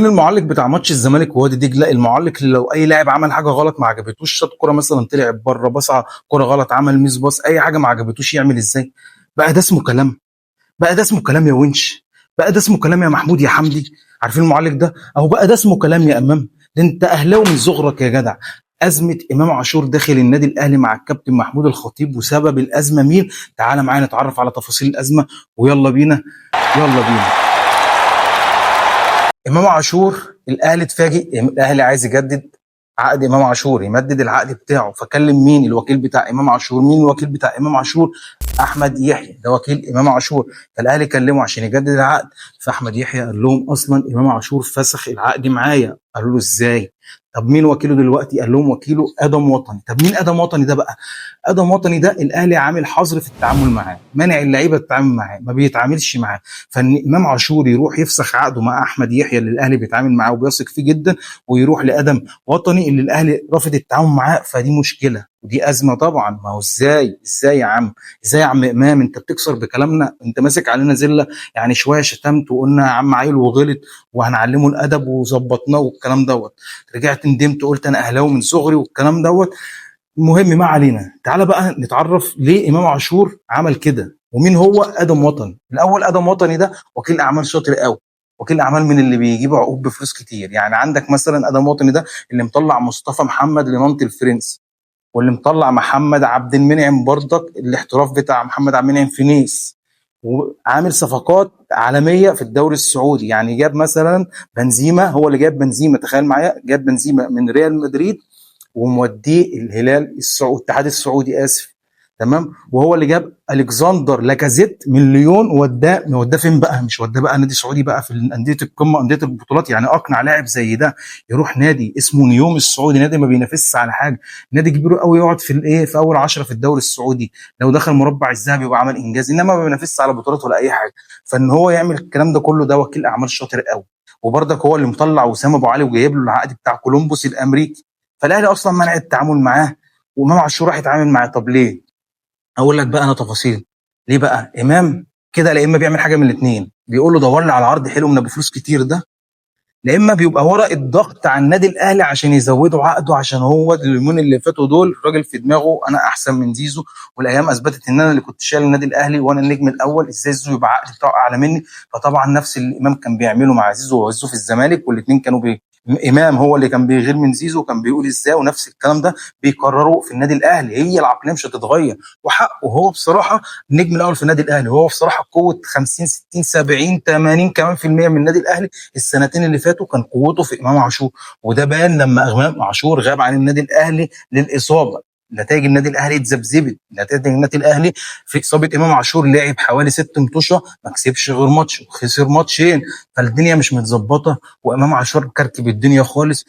عارفين المعلق بتاع ماتش الزمالك ووادي دجله؟ المعلق اللي لو اي لاعب عمل حاجه غلط ما عجبتوش، شاط كوره مثلا طلعت بره، بصع كوره غلط، عمل ميس باص، اي حاجه ما عجبتوش يعمل ازاي؟ بقى ده اسمه كلام؟ بقى ده اسمه كلام يا ونش؟ بقى ده اسمه كلام يا محمود يا حمدي؟ عارفين المعلق ده اهو؟ بقى ده اسمه كلام يا امام؟ ده انت اهلاوي من صغرك يا جدع. ازمه امام عاشور داخل النادي الاهلي مع الكابتن محمود الخطيب، وسبب الازمه مين؟ تعال معايا نتعرف على تفاصيل الازمه، ويلا بينا. يلا بينا. امام عاشور، الاهلي اتفاجئ، الاهلي عايز يجدد عقد امام عاشور، يمدد العقد بتاعه، فكلم مين؟ الوكيل بتاع امام عاشور. مين الوكيل بتاع امام عاشور؟ احمد يحيى، ده وكيل امام عاشور. فالاهلي كلمه عشان يجدد العقد، فاحمد يحيى قال لهم اصلا امام عاشور فسخ العقد معايا. قالوا له ازاي؟ طب مين وكيله دلوقتي؟ قال لهم وكيله ادم وطني. طب مين ادم وطني ده بقى؟ ادم وطني ده الاهلي عامل حظر في التعامل معاه، مانع اللعيبه التعامل معاه، ما بيتعاملش معاه. فان امام عاشور يروح يفسخ عقده مع احمد يحيى اللي الاهلي بيتعامل معاه وبيثق فيه جدا، ويروح لادم وطني اللي الاهلي رافض التعاون معاه، فدي مشكله ودي ازمه طبعا. ما هو ازاي يا عم؟ ازاي يا عم امام؟ انت بتكسر بكلامنا، انت ماسك علينا زله. يعني شويه شتمت وقلنا يا عم عيل وغلط وهنعلمه الادب وظبطناه والكلام دوت، رجعت ندمت قلت انا اهلاوي من صغري والكلام دوت. المهم ما علينا، تعالى بقى نتعرف ليه امام عاشور عمل كده ومين هو ادم وطني. الاول ادم وطني ده وكيل اعمال شاطر قوي، وكيل اعمال من اللي بيجيبوا عقود بفلوس كتير. يعني عندك مثلا ادم وطني ده اللي مطلع مصطفى محمد لنانت الفرنسي، واللي مطلع محمد عبد المنعم برضك الاحتراف بتاع محمد عبد المنعم في نيس، وعامل صفقات عالميه في الدوري السعودي. يعني جاب مثلا بنزيما، هو اللي جاب بنزيما، تخيل معايا، جاب بنزيما من ريال مدريد وموديه الهلال السعودي، الاتحاد السعودي اسف، تمام. وهو اللي جاب الكسندر لاكازيت من ليون ووداه فين بقى؟ مش وداه بقى نادي سعودي بقى في انديه القمه، انديه البطولات. يعني اقنع لاعب زي ده يروح نادي اسمه نيوم السعودي، نادي ما بينافسش على حاجه، نادي كبير قوي، يقعد في الايه، في اول 10 في الدوري السعودي، لو دخل مربع الذهبي يبقى عمل انجاز، انما ما بينافسش على بطولات ولا اي حاجه. فان هو يعمل الكلام ده كله، ده وكيل اعمال شاطر قوي. وبرضك هو اللي مطلع وسام ابو علي وجايب له العقد بتاع كولومبوس الامريكي. فالاهلي اصلا منع التعامل معاه، وامام عاشور راح يتعامل معاه. طب ليه؟ اقول لك بقى انا تفاصيل. ليه بقى امام كده؟ لا اما بيعمل حاجه من الاثنين، بيقول له دور لي على عرض حلو من ابو فلوس كتير ده، لا اما بيبقى ورا الضغط على النادي الاهلي عشان يزودوا عقده، عشان هو اليومين اللي فاتوا دول الراجل في دماغه انا احسن من زيزو، والايام اثبتت ان انا اللي كنت شايل النادي الاهلي وانا النجم الاول، ازاي زيزو يبقى عقد بتاعه اعلى مني؟ فطبعا نفس اللي امام كان بيعمله مع زيزو وزيزو في الزمالك، والاثنين كانوا امام هو اللي كان بيغير من زيزو وكان بيقول ازاي، ونفس الكلام ده بيكرروا في النادي الاهلي. هي العقليه مش هتتغير، وحقه هو بصراحه النجم الاول في النادي الاهلي، هو بصراحه قوه 50 60 70 80 كمان في المية من النادي الاهلي السنتين اللي فاتوا كان قوته في امام عاشور. وده بان لما امام عاشور غاب عن النادي الاهلي للاصابه، نتائج النادي الاهلي اتذبذبت، نتائج النادي الاهلي في اصابه امام عاشور، لعب حوالي 6 ماتشات ما كسبش غير ماتش وخسر ماتشين، فالدنيا مش متظبطه، وامام عاشور كركب الدنيا خالص.